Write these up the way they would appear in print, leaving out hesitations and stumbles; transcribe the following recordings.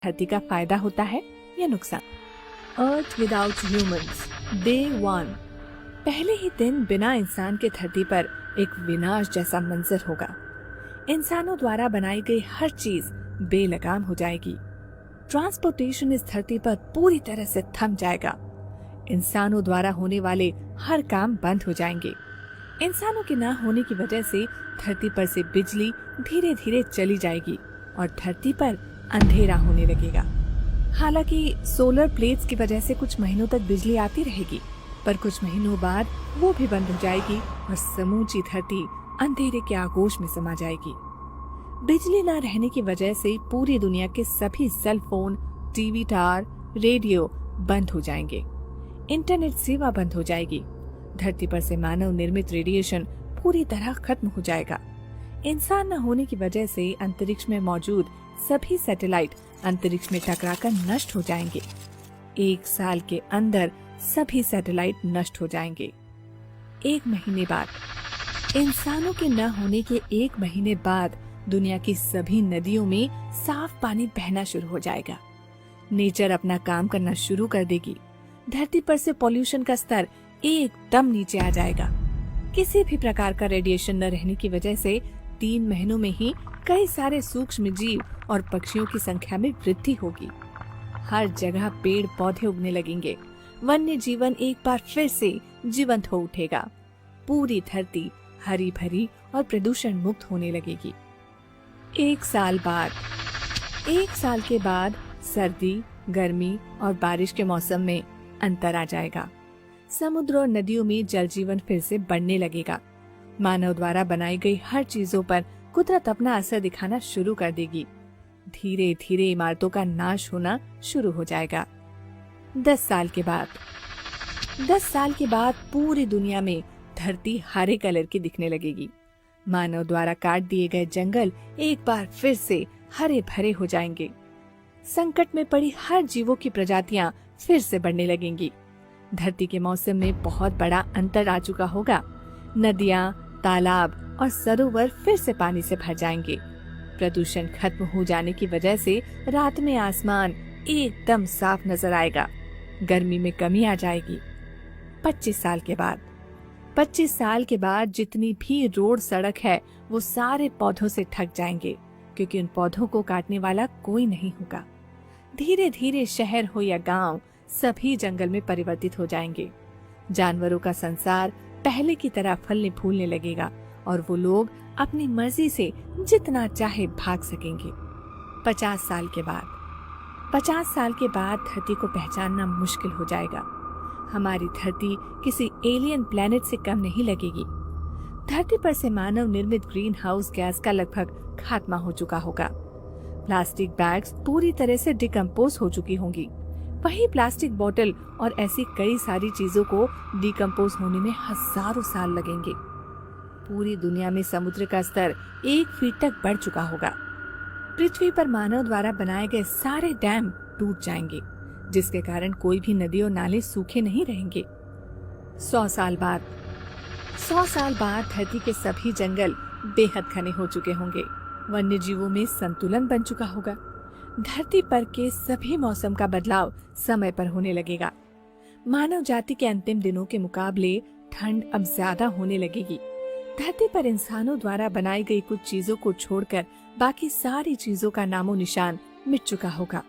धरती का फायदा होता है या नुकसान। अर्थ विदाउट ह्यूमंस, डे 1। पहले ही दिन बिना इंसान के धरती पर एक विनाश जैसा मंजर होगा। इंसानों द्वारा बनाई गई हर चीज बेलगाम हो जाएगी। ट्रांसपोर्टेशन इस धरती पर पूरी तरह से थम जाएगा। इंसानों द्वारा होने वाले हर काम बंद हो जाएंगे। इंसानों के न होने की वजह से धरती पर से बिजली धीरे धीरे चली जाएगी और धरती पर अंधेरा होने लगेगा। हालांकि सोलर प्लेट्स की वजह से कुछ महीनों तक बिजली आती रहेगी, पर कुछ महीनों बाद वो भी बंद हो जाएगी और समूची धरती अंधेरे के आगोश में समा जाएगी। बिजली न रहने की वजह से पूरी दुनिया के सभी cell phone, TV tower, radio बंद हो जाएंगे। इंटरनेट सेवा बंद हो जाएगी। धरती पर से मानव निर्मित रेडिएशन पूरी तरह खत्म हो जाएगा। इंसान न होने की वजह से अंतरिक्ष में मौजूद सभी सैटेलाइट अंतरिक्ष में टकराकर नष्ट हो जाएंगे। 1 साल के अंदर सभी सैटेलाइट नष्ट हो जाएंगे। 1 महीने बाद, इंसानों के न होने के 1 महीने बाद दुनिया की सभी नदियों में साफ पानी बहना शुरू हो जाएगा। नेचर अपना काम करना शुरू कर देगी। धरती पर से पॉल्यूशन का स्तर एकदम नीचे आ जाएगा। किसी भी प्रकार का रेडिएशन न रहने की वजह से 3 महीनों में ही कई सारे सूक्ष्म जीव और पक्षियों की संख्या में वृद्धि होगी। हर जगह पेड़ पौधे उगने लगेंगे। वन्य जीवन एक बार फिर से जीवंत हो उठेगा। पूरी धरती हरी भरी और प्रदूषण मुक्त होने लगेगी। 1 साल बाद, 1 साल के बाद सर्दी, गर्मी और बारिश के मौसम में अंतर आ जाएगा। समुद्र और नदियों में जल जीवन फिर से बढ़ने लगेगा। मानव द्वारा बनाई गई हर चीजों पर कुदरत अपना असर दिखाना शुरू कर देगी। धीरे धीरे इमारतों का नाश होना शुरू हो जाएगा। 10 साल के बाद, 10 साल के बाद पूरी दुनिया में धरती हरे कलर की दिखने लगेगी। मानव द्वारा काट दिए गए जंगल एक बार फिर से हरे भरे हो जाएंगे। संकट में पड़ी हर जीवों की प्रजातियां फिर से बढ़ने लगेंगी। धरती के मौसम में बहुत बड़ा अंतर आ चुका होगा। नदियां, तालाब और सरोवर फिर से पानी से भर जाएंगे। प्रदूषण खत्म हो जाने की वजह से रात में आसमान एकदम साफ नजर आएगा। गर्मी में कमी आ जाएगी। 25 साल के बाद, 25 साल के बाद जितनी भी रोड सड़क है वो सारे पौधों से ढक जाएंगे, क्योंकि उन पौधों को काटने वाला कोई नहीं होगा। धीरे धीरे शहर हो या गांव, सभी जंगल में परिवर्तित हो जाएंगे। जानवरों का संसार पहले की तरह फलने फूलने लगेगा और वो लोग अपनी मर्जी से जितना चाहे भाग सकेंगे। 50 साल के बाद, 50 साल के बाद धरती को पहचानना मुश्किल हो जाएगा। हमारी धरती किसी एलियन प्लेनेट से कम नहीं लगेगी। धरती पर से मानव निर्मित ग्रीन हाउस गैस का लगभग खात्मा हो चुका होगा। प्लास्टिक बैग्स पूरी तरह से डिकम्पोज हो चुकी होंगी। वही प्लास्टिक बोतल और ऐसी कई सारी चीजों को डिकम्पोज होने में हजारों साल लगेंगे। पूरी दुनिया में समुद्र का स्तर 1 फीट तक बढ़ चुका होगा। पृथ्वी पर मानव द्वारा बनाए गए सारे डैम टूट जाएंगे, जिसके कारण कोई भी नदी और नाले सूखे नहीं रहेंगे। 100 साल बाद, 100 साल बाद धरती के सभी जंगल बेहद घने हो चुके होंगे। वन्य जीवों में संतुलन बन चुका होगा। धरती पर के सभी मौसम का बदलाव समय पर होने लगेगा। मानव जाति के अंतिम दिनों के मुकाबले ठंड अब ज्यादा होने लगेगी। धरती पर इंसानों द्वारा बनाई गई कुछ चीजों को छोड़कर बाकी सारी चीजों का नामो निशान मिट चुका होगा।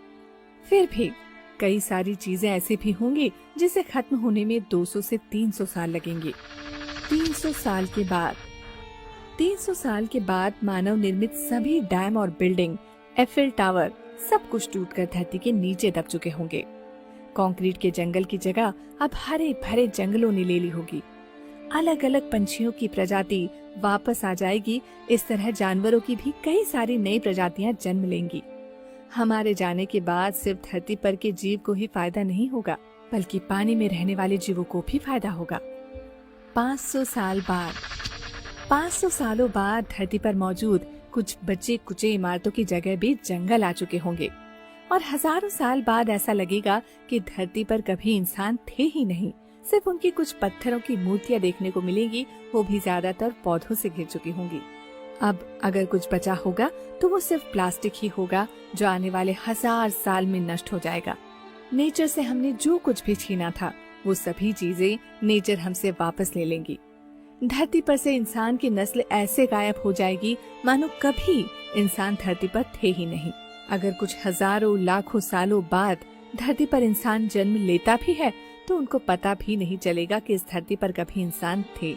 फिर भी कई सारी चीजें ऐसी भी होंगी जिसे खत्म होने में 200 से 300 साल लगेंगे। 300 साल के बाद, 300 साल के बाद मानव निर्मित सभी डैम और बिल्डिंग, एफिल टावर सब कुछ टूटकर धरती के नीचे दब चुके होंगे। कंक्रीट के जंगल की जगह अब हरे भरे जंगलों ने ले ली होगी। अलग अलग पंछियों की प्रजाति वापस आ जाएगी। इस तरह जानवरों की भी कई सारी नई प्रजातियां जन्म लेंगी। हमारे जाने के बाद सिर्फ धरती पर के जीव को ही फायदा नहीं होगा, बल्कि पानी में रहने वाले जीवों को भी फायदा होगा। 500 साल बाद, 500 सालों बाद धरती पर मौजूद कुछ बचे कुचे इमारतों की जगह भी जंगल आ चुके होंगे और हजारों साल बाद ऐसा लगेगा कि धरती पर कभी इंसान थे ही नहीं। सिर्फ उनकी कुछ पत्थरों की मूर्तियां देखने को मिलेंगी, वो भी ज्यादातर पौधों से घिर चुकी होंगी। अब अगर कुछ बचा होगा तो वो सिर्फ प्लास्टिक ही होगा, जो आने वाले 1000 साल में नष्ट हो जाएगा। नेचर से हमने जो कुछ भी छीना था, वो सभी चीजें नेचर हमसे वापस ले लेंगी। धरती पर से इंसान की नस्ल ऐसे गायब हो जाएगी मानो कभी इंसान धरती पर थे ही नहीं। अगर कुछ हजारों लाखों सालों बाद धरती पर इंसान जन्म लेता भी है तो उनको पता भी नहीं चलेगा कि इस धरती पर कभी इंसान थे।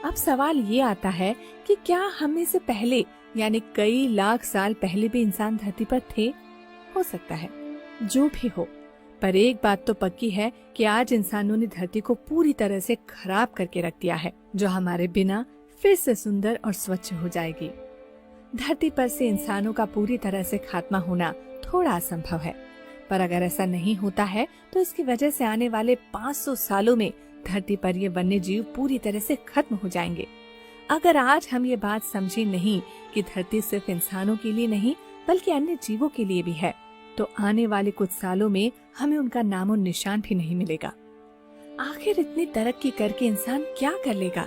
अब सवाल ये आता है कि क्या हमें से पहले यानी कई लाख साल पहले भी इंसान धरती पर थे? हो सकता है, जो भी हो, पर एक बात तो पक्की है कि आज इंसानों ने धरती को पूरी तरह से खराब करके रख दिया है, जो हमारे बिना फिर से सुंदर और स्वच्छ हो जाएगी। धरती पर से इंसानों का पूरी तरह से खात्मा होना थोड़ा असंभव है, पर अगर ऐसा नहीं होता है तो इसकी वजह से आने वाले 500 सालों में धरती पर ये वन्य जीव पूरी तरह से खत्म हो जाएंगे। अगर आज हम ये बात समझे नहीं कि धरती सिर्फ इंसानों के लिए नहीं बल्कि अन्य जीवों के लिए भी है, तो आने वाले कुछ सालों में हमें उनका नामो निशान भी नहीं मिलेगा। आखिर इतनी तरक्की करके इंसान क्या कर लेगा?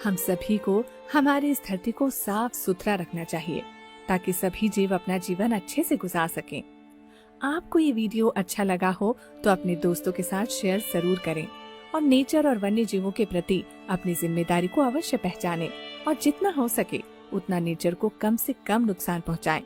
हम सभी को हमारी इस धरती को साफ सुथरा रखना चाहिए ताकि सभी जीव अपना जीवन अच्छे से गुजार सकें। आपको ये वीडियो अच्छा लगा हो तो अपने दोस्तों के साथ शेयर जरूर करें और नेचर और वन्य जीवों के प्रति अपनी जिम्मेदारी को अवश्य पहचानें और जितना हो सके उतना नेचर को कम से कम नुकसान पहुंचाएं।